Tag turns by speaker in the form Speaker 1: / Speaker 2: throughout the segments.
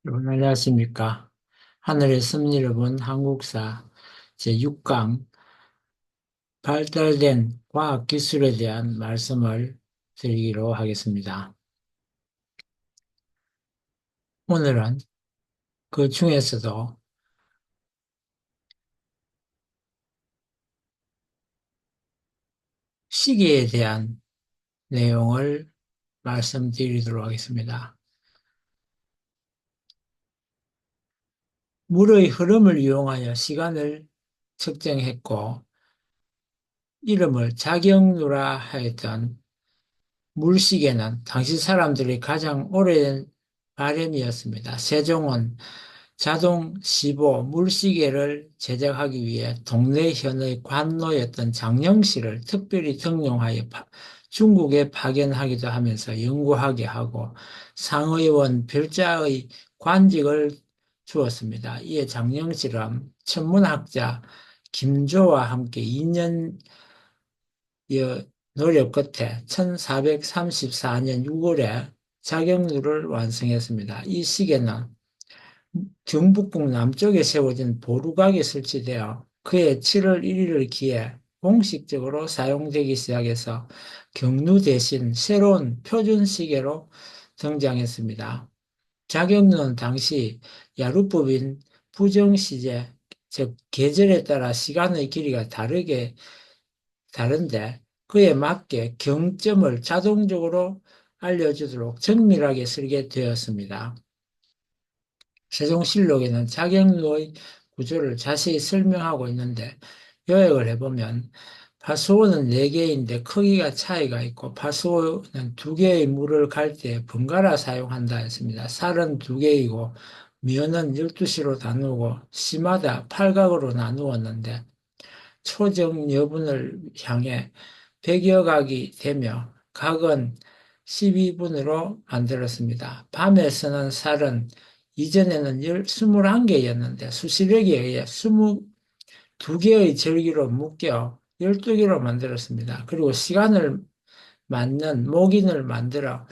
Speaker 1: 여러분 안녕하십니까. 하늘의 섭리를 본 한국사 제6강 발달된 과학기술에 대한 말씀을 드리기로 하겠습니다. 오늘은 그 중에서도 시계에 대한 내용을 말씀드리도록 하겠습니다. 물의 흐름을 이용하여 시간을 측정했고 이름을 자경루라 하였던 물시계는 당시 사람들이 가장 오래된 발명이었습니다. 세종은 자동 15 물시계를 제작하기 위해 동네 현의 관노였던 장영실을 특별히 등용하여 중국에 파견하기도 하면서 연구하게 하고 상의원 별자의 관직을 주었습니다. 이에 장영실은 천문학자 김조와 함께 2년 노력 끝에 1434년 6월에 자경루를 완성했습니다. 이 시계는 경북북 남쪽에 세워진 보루각에 설치되어 그해 7월 1일을 기해 공식적으로 사용되기 시작해서 경루 대신 새로운 표준 시계로 등장했습니다. 자경루는 당시 야루법인 부정시제, 즉 계절에 따라 시간의 길이가 다른데 그에 맞게 경점을 자동적으로 알려주도록 정밀하게 설계되었습니다. 세종실록에는 자경루의 구조를 자세히 설명하고 있는데 요약을 해보면 파수호는 4개인데 크기가 차이가 있고 파수호는 2개의 물을 갈 때 번갈아 사용한다 했습니다. 살은 2개이고 면은 12시로 나누고 시마다 8각으로 나누었는데 초정 여분을 향해 100여 각이 되며 각은 12분으로 만들었습니다. 밤에 서는 살은 이전에는 21개였는데 수시력에 의해 22개의 절기로 묶여 12개로 만들었습니다. 그리고 시간을 맞는 목인을 만들어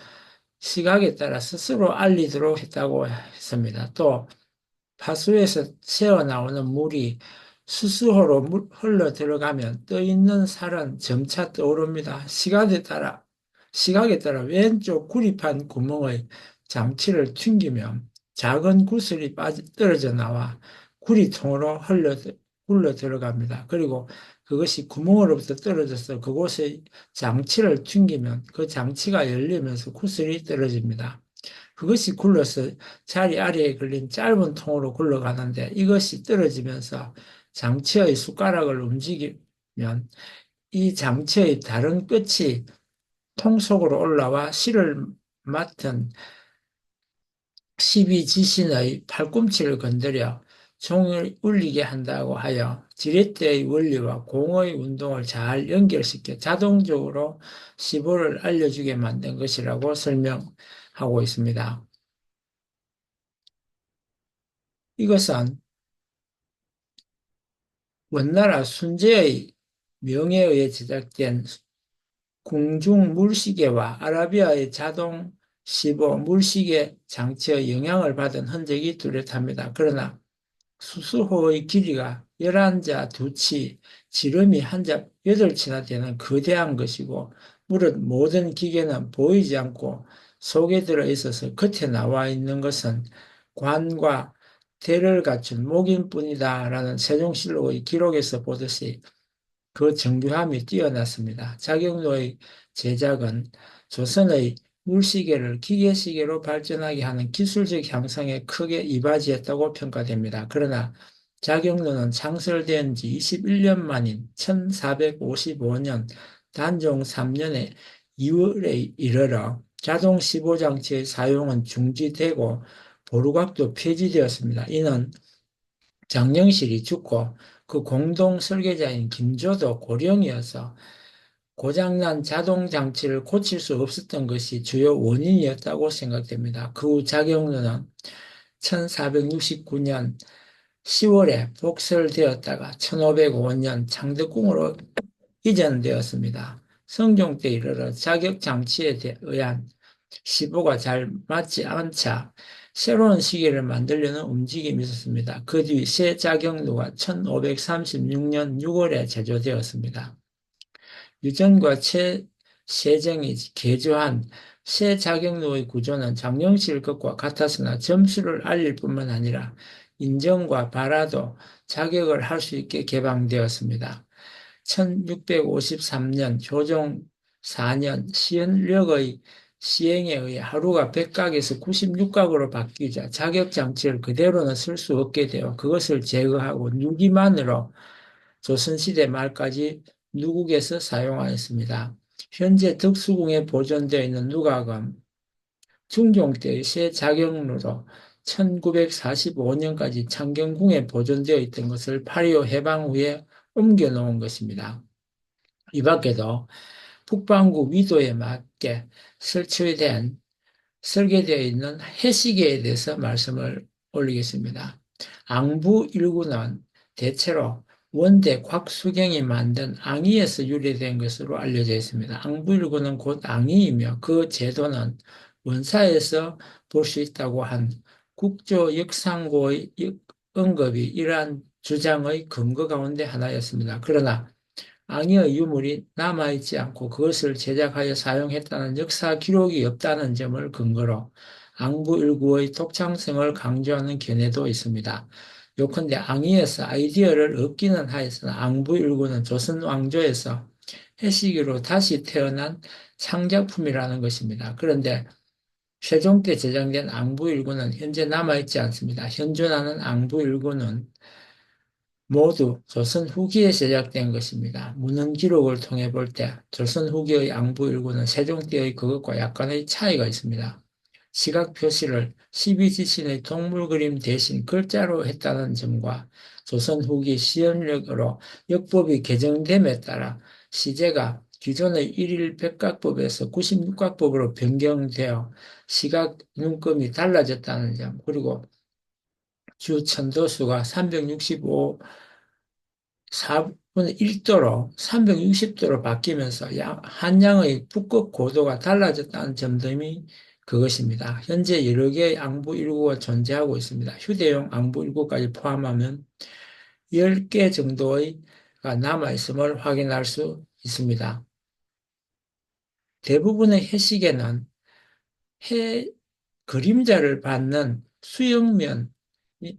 Speaker 1: 시각에 따라 스스로 알리도록 했다고 했습니다. 또 파수에서 새어나오는 물이 수수호로 흘러 들어가면 떠 있는 살은 점차 떠오릅니다. 시각에 따라 왼쪽 구리판 구멍의 장치를 튕기면 작은 구슬이 떨어져 나와 구리통으로 흘러 들어갑니다. 그리고 그것이 구멍으로부터 떨어져서 그곳의 장치를 튕기면 그 장치가 열리면서 구슬이 떨어집니다. 그것이 굴러서 자리 아래에 걸린 짧은 통으로 굴러가는데 이것이 떨어지면서 장치의 숟가락을 움직이면 이 장치의 다른 끝이 통 속으로 올라와 실을 맡은 12지신의 팔꿈치를 건드려 종을 울리게 한다고 하여 지렛대의 원리와 공의 운동을 잘 연결시켜 자동적으로 시보를 알려주게 만든 것이라고 설명하고 있습니다. 이것은 원나라 순제의 명에 의해 제작된 궁중 물시계와 아라비아의 자동 15 물시계 장치의 영향을 받은 흔적이 뚜렷합니다. 그러나 수수호의 길이가 11자 2치, 지름이 한 자 8치나 되는 거대한 것이고 무릇 모든 기계는 보이지 않고 속에 들어 있어서 겉에 나와 있는 것은 관과 대를 갖춘 목인뿐이다라는 세종실록의 기록에서 보듯이 그 정교함이 뛰어났습니다. 자경로의 제작은 조선의 물시계를 기계시계로 발전하게 하는 기술적 향상에 크게 이바지했다고 평가됩니다. 그러나 자경로는 창설된 지 21년 만인 1455년 단종 3년에 2월에 이르러 자동 15장치의 사용은 중지되고 보루각도 폐지되었습니다. 이는 장영실이 죽고 그 공동 설계자인 김조도 고령이어서 고장난 자동 장치를 고칠 수 없었던 것이 주요 원인이었다고 생각됩니다. 그 후 자경루는 1469년 10월에 복설되었다가 1505년 창덕궁으로 이전되었습니다. 성종 때 이르러 자격 장치에 의한 시보가 잘 맞지 않자 새로운 시계를 만들려는 움직임이 있었습니다. 그 뒤 새 자경루가 1536년 6월에 제조되었습니다. 유전과 최세정이 개조한 새 자경루의 구조는 장영실 것과 같았으나 점수를 알릴 뿐만 아니라 인정과 발화도 자격을 할 수 있게 개방되었습니다. 1653년 조종 4년 시연력의 시행에 의해 하루가 100각에서 96각으로 바뀌자 자격장치를 그대로는 쓸 수 없게 되어 그것을 제거하고 누기만으로 조선시대 말까지 누국에서 사용하였습니다. 현재 덕수궁에 보존되어 있는 누각은 중종 때의 새 자경루로 1945년까지 창경궁에 보존되어 있던 것을 8.25 해방 후에 옮겨 놓은 것입니다. 이 밖에도 북반구 위도에 맞게 설치된 설계되어 있는 해시계에 대해서 말씀을 올리겠습니다. 앙부 일구는 대체로 원대 곽수경이 만든 앙의에서 유래된 것으로 알려져 있습니다. 앙부 일구는 곧 앙의이며 그 제도는 원사에서 볼 수 있다고 한 국조역상고의 언급이 이러한 주장의 근거 가운데 하나였습니다. 그러나 앙의 유물이 남아있지 않고 그것을 제작하여 사용했다는 역사 기록이 없다는 점을 근거로 앙부일구의 독창성을 강조하는 견해도 있습니다. 요컨대 앙의에서 아이디어를 얻기는 하였으나 앙부일구는 조선 왕조에서 해시기로 다시 태어난 창작품이라는 것입니다. 그런데 세종 때 제작된 앙부일구는 현재 남아있지 않습니다. 현존하는 앙부일구는 모두 조선 후기에 제작된 것입니다. 문헌 기록을 통해 볼 때 조선 후기의 양부 일구는 세종 때의 그것과 약간의 차이가 있습니다. 시각 표시를 12지신의 동물 그림 대신 글자로 했다는 점과 조선 후기 시연력으로 역법이 개정됨에 따라 시제가 기존의 일일 백각법에서 96각법으로 변경되어 시각 눈금이 달라졌다는 점, 그리고 주 천도수가 365 4분의 1도로 360도로 바뀌면서 한양의 북극 고도가 달라졌다는 점들이 그것입니다. 현재 여러 개의 앙부 일구가 존재하고 있습니다. 휴대용 앙부 일구까지 포함하면 10개 정도의 남아있음을 확인할 수 있습니다. 대부분의 해시계는 해 그림자를 받는 수영면이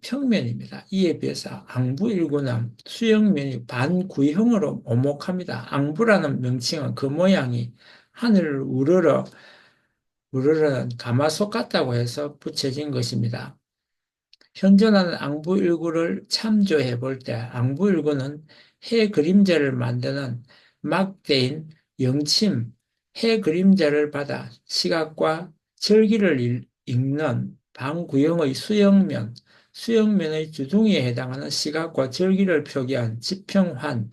Speaker 1: 평면입니다. 이에 비해서 앙부일구는 수영면이 반구형으로 오목합니다. 앙부라는 명칭은 그 모양이 하늘을 우러러는 가마솥 같다고 해서 붙여진 것입니다. 현존하는 앙부일구를 참조해 볼 때 앙부일구는 해 그림자를 만드는 막대인 영침, 해 그림자를 받아 시각과 절기를 읽는 반구형의 수영면, 수영면의 주둥이에 해당하는 시각과 절기를 표기한 지평환,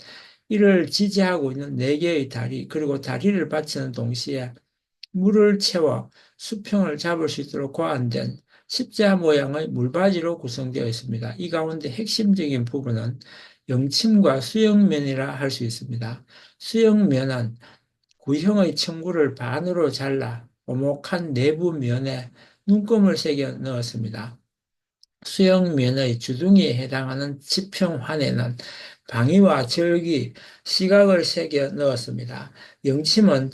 Speaker 1: 이를 지지하고 있는 네 개의 다리, 그리고 다리를 받치는 동시에 물을 채워 수평을 잡을 수 있도록 고안된 십자 모양의 물바지로 구성되어 있습니다. 이 가운데 핵심적인 부분은 영침과 수영면이라 할 수 있습니다. 수영면은 구형의 층구를 반으로 잘라 오목한 내부 면에 눈금을 새겨 넣었습니다. 수영면의 주둥이에 해당하는 지평환에는 방위와 절기, 시각을 새겨 넣었습니다. 영침은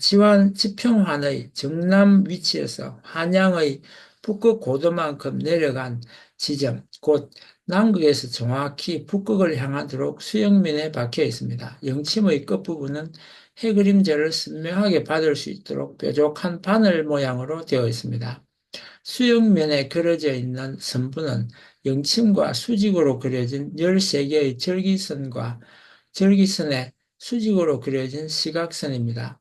Speaker 1: 지평환의 정남 위치에서 한양의 북극 고도만큼 내려간 지점, 곧 남극에서 정확히 북극을 향하도록 수영면에 박혀 있습니다. 영침의 끝부분은 해그림자를 선명하게 받을 수 있도록 뾰족한 바늘 모양으로 되어 있습니다. 수영면에 그려져 있는 선부는 영침과 수직으로 그려진 13개의 절기선과 절기선에 수직으로 그려진 시각선입니다.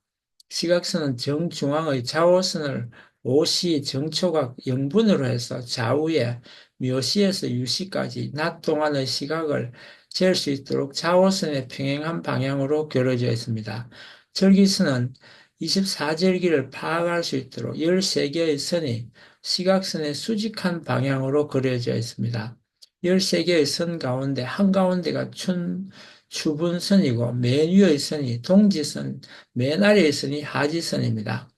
Speaker 1: 시각선은 정중앙의 좌우선을 오시 정초각 0분으로 해서 좌우에 묘시에서 유시까지 낮 동안의 시각을 잴 수 있도록 좌우선의 평행한 방향으로 그려져 있습니다. 절기선은 24절기를 파악할 수 있도록 13개의 선이 시각선의 수직한 방향으로 그려져 있습니다. 13개의 선 가운데 한가운데가 추분선이고 맨 위의 선이 동지선, 맨 아래의 선이 하지선입니다.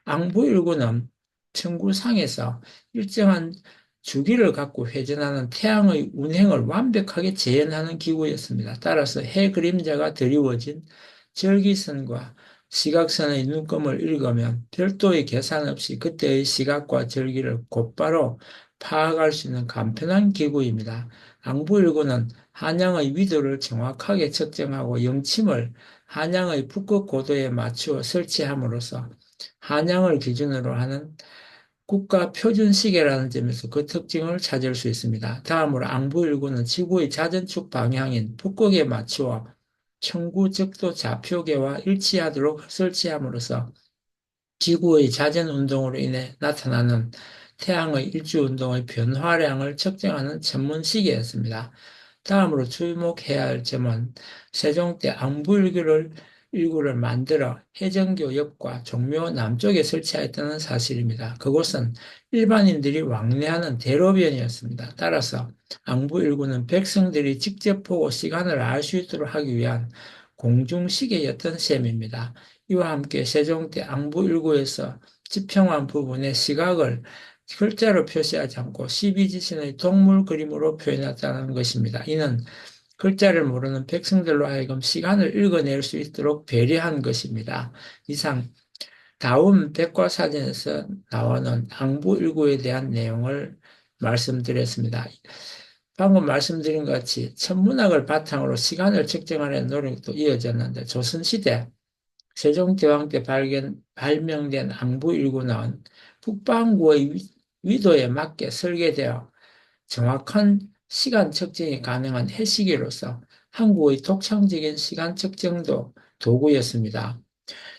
Speaker 1: 앙부일구는 천구상에서 일정한 주기를 갖고 회전하는 태양의 운행을 완벽하게 재현하는 기구였습니다. 따라서 해 그림자가 드리워진 절기선과 시각선의 눈금을 읽으면 별도의 계산 없이 그때의 시각과 절기를 곧바로 파악할 수 있는 간편한 기구입니다. 앙부일구는 한양의 위도를 정확하게 측정하고 영침을 한양의 북극 고도에 맞추어 설치함으로써 한양을 기준으로 하는 국가 표준 시계라는 점에서 그 특징을 찾을 수 있습니다. 다음으로 앙부일구는 지구의 자전축 방향인 북극에 맞추어 청구 적도 좌표계와 일치하도록 설치함으로써 지구의 자전 운동으로 인해 나타나는 태양의 일주 운동의 변화량을 측정하는 전문 시계였습니다. 다음으로 주목해야 할 점은 세종 때 일구를 만들어 해정교 옆과 종묘 남쪽에 설치하였다는 사실입니다. 그곳은 일반인들이 왕래하는 대로변이었습니다. 따라서 앙부일구는 백성들이 직접 보고 시간을 알 수 있도록 하기 위한 공중시계였던 셈입니다. 이와 함께 세종 때 앙부일구에서 지평한 부분의 시각을 글자로 표시하지 않고 12지신의 동물 그림으로 표현했다는 것입니다. 이는 글자를 모르는 백성들로 하여금 시간을 읽어낼 수 있도록 배려한 것입니다. 이상 다음 백과사전에서 나오는 앙부일구에 대한 내용을 말씀드렸습니다. 방금 말씀드린 것 같이 천문학을 바탕으로 시간을 측정하는 노력도 이어졌는데 조선시대 세종대왕 때 발명된 앙부일구는 북반구의 위도에 맞게 설계되어 정확한 시간 측정이 가능한 해시계로서 한국의 독창적인 시간 측정도 도구였습니다.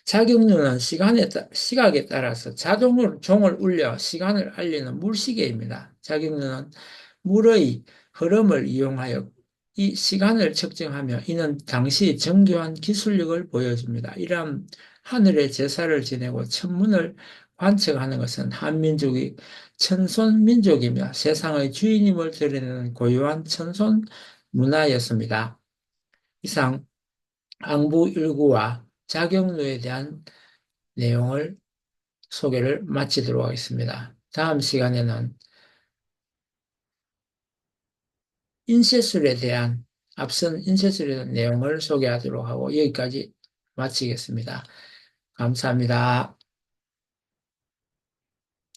Speaker 1: 자경루는 시각에 따라서 자동으로 종을 울려 시간을 알리는 물시계입니다. 자경루는 물의 흐름을 이용하여 이 시간을 측정하며 이는 당시 정교한 기술력을 보여줍니다. 이러한 하늘의 제사를 지내고 천문을 관측하는 것은 한민족이 천손민족이며 세상의 주인임을 드러내는 고유한 천손 문화였습니다. 이상 앙부일구와 자경루에 대한 내용을 소개를 마치도록 하겠습니다. 다음 시간에는 인쇄술에 대한 앞선 인쇄술에 대한 내용을 소개하도록 하고 여기까지 마치겠습니다. 감사합니다.